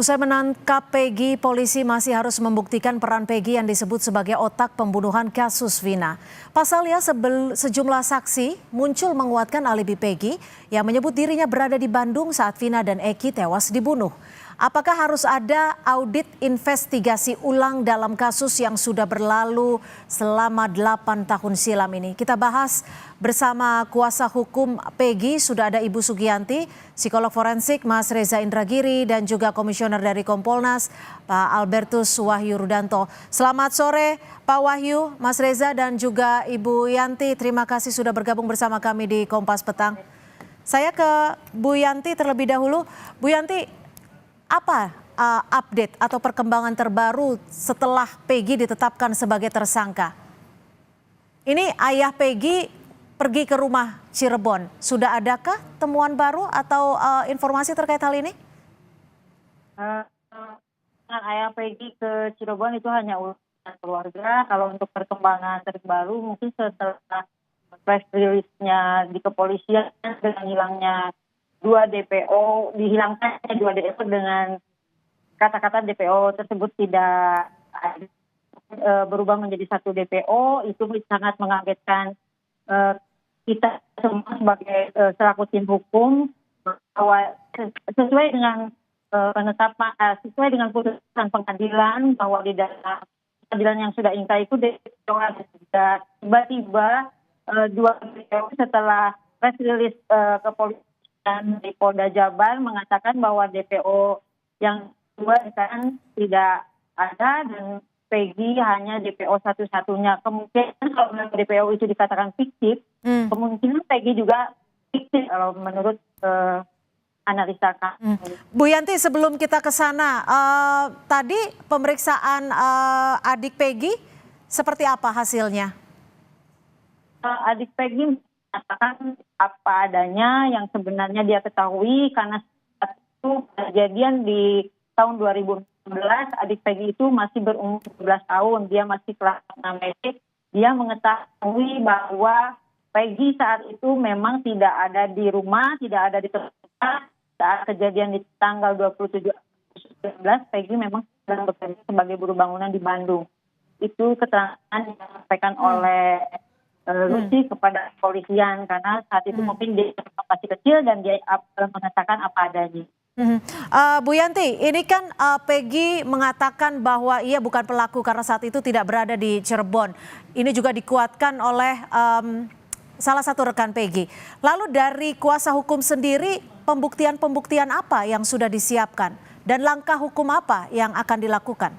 Usai menangkap Peggy, polisi masih harus membuktikan peran Peggy yang disebut sebagai otak pembunuhan kasus Vina. Pasalnya sejumlah saksi muncul menguatkan alibi Peggy yang menyebut dirinya berada di Bandung saat Vina dan Eki tewas dibunuh. Apakah harus ada audit investigasi ulang dalam kasus yang sudah berlalu selama 8 tahun silam ini? Kita bahas bersama kuasa hukum Peggy, sudah ada Ibu Sugianti, psikolog forensik Mas Reza Indragiri, dan juga komisioner dari Kompolnas Pak Albertus Wahyu Rudanto. Selamat sore Pak Wahyu, Mas Reza, dan juga Ibu Yanti. Terima kasih sudah bergabung bersama kami di Kompas Petang. Saya ke Bu Yanti terlebih dahulu. Bu Yanti, apa update atau perkembangan terbaru setelah Peggy ditetapkan sebagai tersangka? Ini ayah Peggy pergi ke rumah Cirebon. Sudah adakah temuan baru atau informasi terkait hal ini? Ayah Peggy ke Cirebon itu hanya urusan keluarga. Kalau untuk perkembangan terbaru mungkin setelah press release-nya di kepolisian dengan hilangnya dihilangkannya 2 DPO dengan kata-kata DPO tersebut tidak berubah menjadi 1 DPO, itu sangat mengagetkan kita semua sebagai selaku tim hukum, bahwa sesuai dengan sesuai dengan putusan pengadilan bahwa di dalam pengadilan yang sudah ingkrah itu DPO ada tiba-tiba 2 DPO setelah press release kepolisian di Polda Jabar mengatakan bahwa DPO yang 2 sekarang tidak ada dan Peggy hanya DPO satu-satunya. Kemungkinan kalau DPO itu dikatakan fiktif, kemungkinan Peggy juga fiktif kalau menurut analisa kami. Bu Yanti, sebelum kita ke sana, tadi pemeriksaan adik Peggy seperti apa hasilnya? Adik Peggy mengatakan apa adanya yang sebenarnya dia ketahui, karena saat itu kejadian di tahun 2016 adik Peggy itu masih berumur 11 tahun, dia masih kelas 6 SD. Dia mengetahui bahwa Peggy saat itu memang tidak ada di rumah, tidak ada di tempat saat kejadian di tanggal 27 Agustus. Peggy memang sedang bekerja sebagai buruh bangunan di Bandung. Itu keterangan yang disampaikan oleh Lucy kepada kepolisian, karena saat itu mungkin dia masih kecil dan dia mengatakan apa adanya. Bu Yanti, ini kan Peggy mengatakan bahwa ia bukan pelaku karena saat itu tidak berada di Cirebon. Ini juga dikuatkan oleh salah satu rekan Peggy. Lalu dari kuasa hukum sendiri, pembuktian apa yang sudah disiapkan dan langkah hukum apa yang akan dilakukan?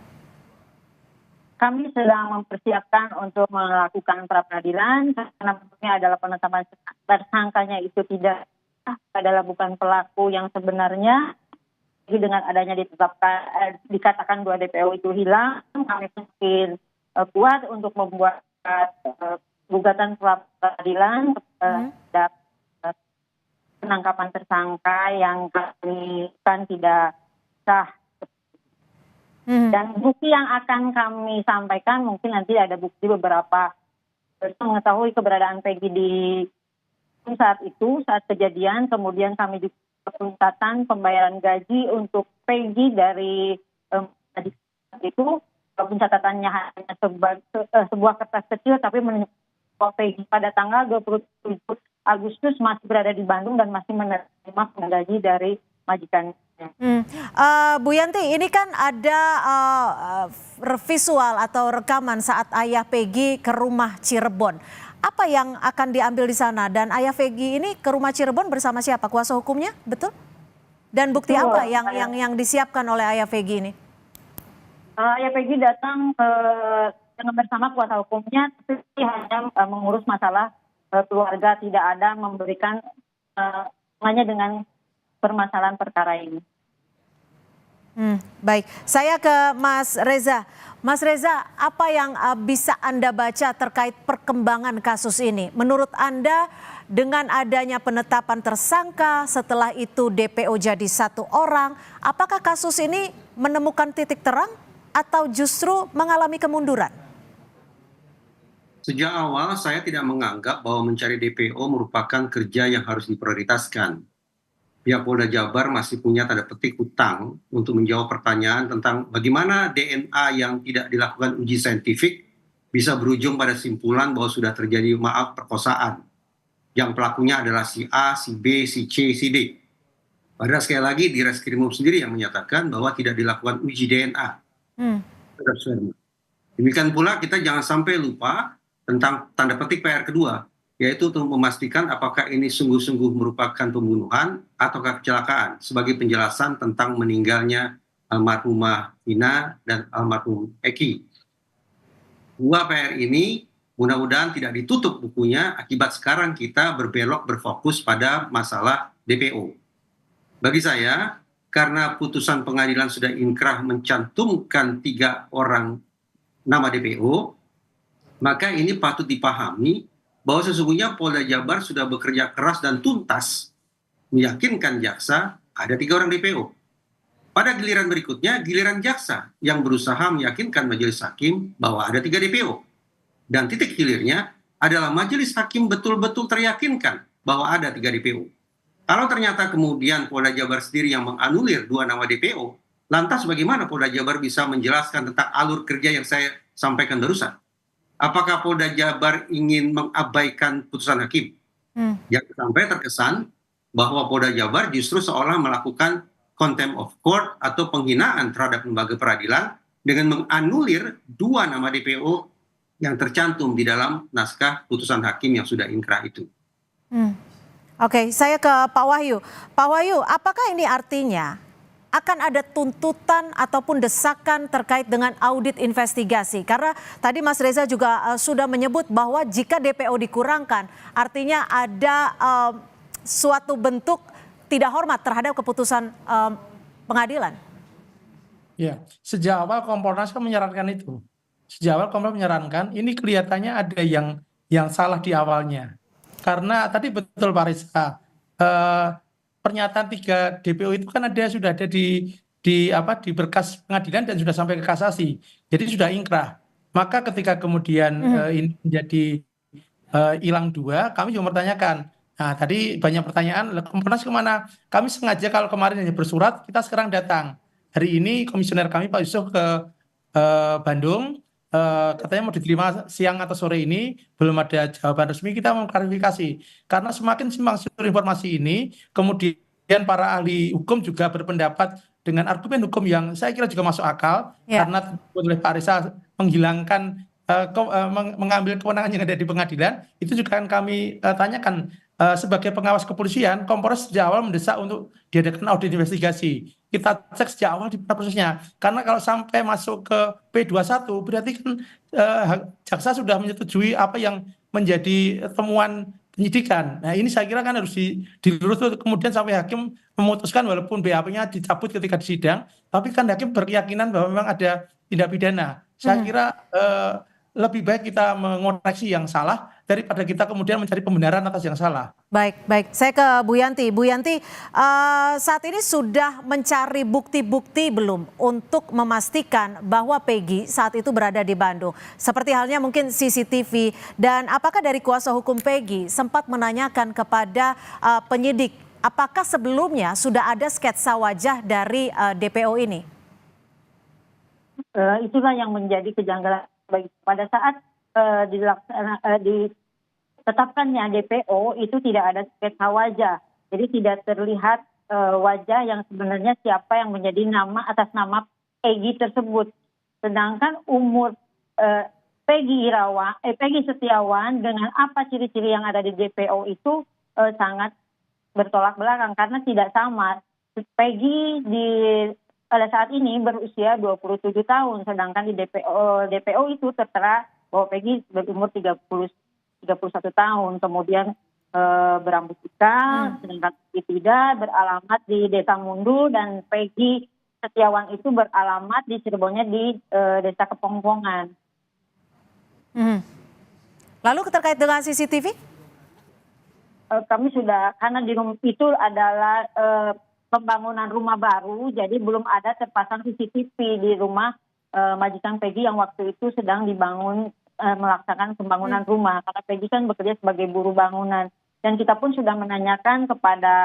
Kami sedang mempersiapkan untuk melakukan pra-peradilan karena bentuknya adalah penetapan tersangkanya itu tidak adalah bukan pelaku yang sebenarnya. Jadi dengan adanya ditetapkan dikatakan 2 DPO itu hilang, kami mungkin kuat untuk membuat gugatan pra-peradilan terhadap penangkapan tersangka yang kami kan tidak sah. Dan bukti yang akan kami sampaikan mungkin nanti ada bukti beberapa mengetahui keberadaan Peggy di saat itu, saat kejadian. Kemudian kami juga pencatatan pembayaran gaji untuk Peggy dari itu. Pencatatannya hanya sebuah kertas kecil, tapi menunjukkan Peggy pada tanggal 27 Agustus masih berada di Bandung dan masih menerima gaji dari majikannya. Bu Yanti, ini kan ada visual atau rekaman saat ayah Peggy ke rumah Cirebon. Apa yang akan diambil di sana? Dan ayah Peggy ini ke rumah Cirebon bersama siapa? Kuasa hukumnya, betul? Dan bukti apa yang disiapkan oleh ayah Peggy ini? Ayah Peggy datang dengan bersama kuasa hukumnya, tapi hanya mengurus masalah keluarga, tidak ada memberikan hanya dengan permasalahan perkara ini. Baik, saya ke Mas Reza. Mas Reza, apa yang bisa Anda baca terkait perkembangan kasus ini? Menurut Anda, dengan adanya penetapan tersangka, setelah itu DPO jadi 1 orang, apakah kasus ini menemukan titik terang atau justru mengalami kemunduran? Sejak awal saya tidak menganggap bahwa mencari DPO merupakan kerja yang harus diprioritaskan. pihak Polda Jabar masih punya tanda petik hutang untuk menjawab pertanyaan tentang bagaimana DNA yang tidak dilakukan uji saintifik bisa berujung pada simpulan bahwa sudah terjadi perkosaan yang pelakunya adalah si A, si B, si C, si D. Padahal sekali lagi di Reskrimum sendiri yang menyatakan bahwa tidak dilakukan uji DNA. Demikian pula kita jangan sampai lupa tentang tanda petik PR kedua, yaitu untuk memastikan apakah ini sungguh-sungguh merupakan pembunuhan ataukah kecelakaan sebagai penjelasan tentang meninggalnya almarhumah Vina dan almarhum Eki. Dua PR ini mudah-mudahan tidak ditutup bukunya akibat sekarang kita berbelok berfokus pada masalah DPO. Bagi saya, karena putusan pengadilan sudah inkrah mencantumkan 3 orang nama DPO, maka ini patut dipahami bahwa sesungguhnya Polda Jabar sudah bekerja keras dan tuntas meyakinkan jaksa ada 3 orang DPO. Pada giliran berikutnya, giliran jaksa yang berusaha meyakinkan majelis hakim bahwa ada 3 DPO. Dan titik hilirnya adalah majelis hakim betul-betul teryakinkan bahwa ada 3 DPO. Kalau ternyata kemudian Polda Jabar sendiri yang menganulir 2 nama DPO, lantas bagaimana Polda Jabar bisa menjelaskan tentang alur kerja yang saya sampaikan barusan? Apakah Polda Jabar ingin mengabaikan putusan hakim? Yang sampai terkesan bahwa Polda Jabar justru seolah melakukan contempt of court atau penghinaan terhadap lembaga peradilan dengan menganulir 2 nama DPO yang tercantum di dalam naskah putusan hakim yang sudah inkrah itu. Oke, saya ke Pak Wahyu. Pak Wahyu, apakah ini artinya akan ada tuntutan ataupun desakan terkait dengan audit investigasi? Karena tadi Mas Reza juga sudah menyebut bahwa jika DPO dikurangkan, artinya ada suatu bentuk tidak hormat terhadap keputusan pengadilan. Ya, sejak awal Kompolnas kan menyarankan itu. Sejak awal Kompolnas menyarankan, ini kelihatannya ada yang salah di awalnya. Karena tadi betul Pak Reza, pernyataan 3 DPO itu kan sudah ada di berkas pengadilan dan sudah sampai ke kasasi. Jadi sudah inkrah. Maka ketika kemudian ini menjadi hilang 2, kami juga mempertanyakan. Nah, tadi banyak pertanyaan, Kompolnas kemana? Kami sengaja kalau kemarin hanya bersurat, kita sekarang datang. Hari ini komisioner kami Pak Yusuf ke Bandung, katanya mau diterima siang atau sore ini, belum ada jawaban resmi. Kita mau klarifikasi karena semakin simpang siur informasi ini, kemudian para ahli hukum juga berpendapat dengan argumen hukum yang saya kira juga masuk akal, karena oleh Pak Reza menghilangkan mengambil kewenangan yang ada di pengadilan. Itu juga akan kami tanyakan sebagai pengawas kepolisian. Kompolnas sejak awal mendesak untuk diadakan audit investigasi. Kita cek sejak awal di prosesnya. Karena kalau sampai masuk ke P21 berarti kan jaksa sudah menyetujui apa yang menjadi temuan penyidikan. Nah, ini saya kira kan harus dilurus kemudian sampai hakim memutuskan walaupun BAP-nya dicabut ketika di sidang, tapi kan hakim berkeyakinan bahwa memang ada tindak pidana. Saya kira lebih baik kita mengoreksi yang salah daripada kita kemudian mencari pembenaran atas yang salah. Baik. Saya ke Bu Yanti. Bu Yanti, saat ini sudah mencari bukti-bukti belum untuk memastikan bahwa Peggy saat itu berada di Bandung? Seperti halnya mungkin CCTV. Dan apakah dari kuasa hukum Peggy sempat menanyakan kepada penyidik, apakah sebelumnya sudah ada sketsa wajah dari DPO ini? Itulah yang menjadi kejanggalan pada saat ditetapkannya DPO itu tidak ada sketsa wajah, jadi tidak terlihat wajah yang sebenarnya siapa yang menjadi nama atas nama Peggy tersebut. Sedangkan umur Peggy Setiawan dengan apa ciri-ciri yang ada di DPO itu sangat bertolak belakang karena tidak sama. Peggy pada saat ini berusia 27 tahun, sedangkan di DPO itu tertera bahwa Peggy berumur 31 tahun, kemudian berambut hitam, sedangkan Peggy tidak, beralamat di Desa Mundu, dan Peggy Setiawan itu beralamat di Cirebonnya di Desa Kepongpongan. Lalu terkait dengan CCTV? Kami sudah, karena di rumah itu adalah pembangunan rumah baru, jadi belum ada terpasang CCTV di rumah majikan Peggy yang waktu itu sedang dibangun, melaksanakan pembangunan rumah. Karena Peggy kan bekerja sebagai buruh bangunan. Dan kita pun sudah menanyakan kepada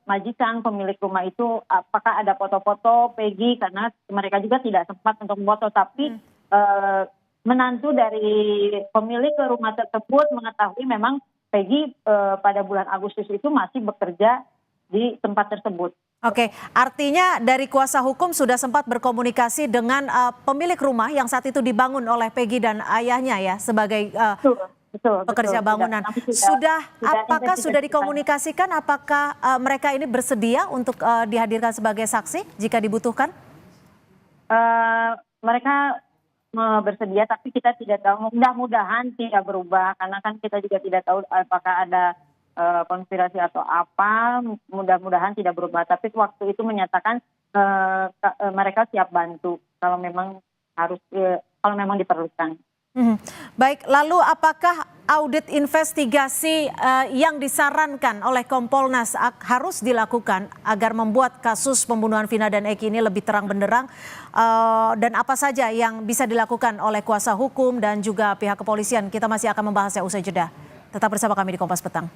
majikan pemilik rumah itu apakah ada foto-foto Peggy, karena mereka juga tidak sempat untuk foto, tapi menantu dari pemilik rumah tersebut mengetahui memang Peggy pada bulan Agustus itu masih bekerja di tempat tersebut. Oke, artinya dari kuasa hukum sudah sempat berkomunikasi dengan pemilik rumah yang saat itu dibangun oleh Peggy dan ayahnya ya sebagai pekerja bangunan. Apakah sudah dikomunikasikan? Apakah mereka ini bersedia untuk dihadirkan sebagai saksi jika dibutuhkan? Mereka bersedia, tapi kita tidak tahu. Mudah-mudahan tidak berubah, karena kan kita juga tidak tahu apakah ada konspirasi atau apa. Mudah-mudahan tidak berubah. Tapi waktu itu menyatakan mereka siap bantu kalau memang kalau memang diperlukan. Baik, lalu apakah audit investigasi yang disarankan oleh Kompolnas harus dilakukan agar membuat kasus pembunuhan Vina dan Eki ini lebih terang benderang, dan apa saja yang bisa dilakukan oleh kuasa hukum dan juga pihak kepolisian? Kita masih akan membahasnya usai jeda. Tetap bersama kami di Kompas Petang.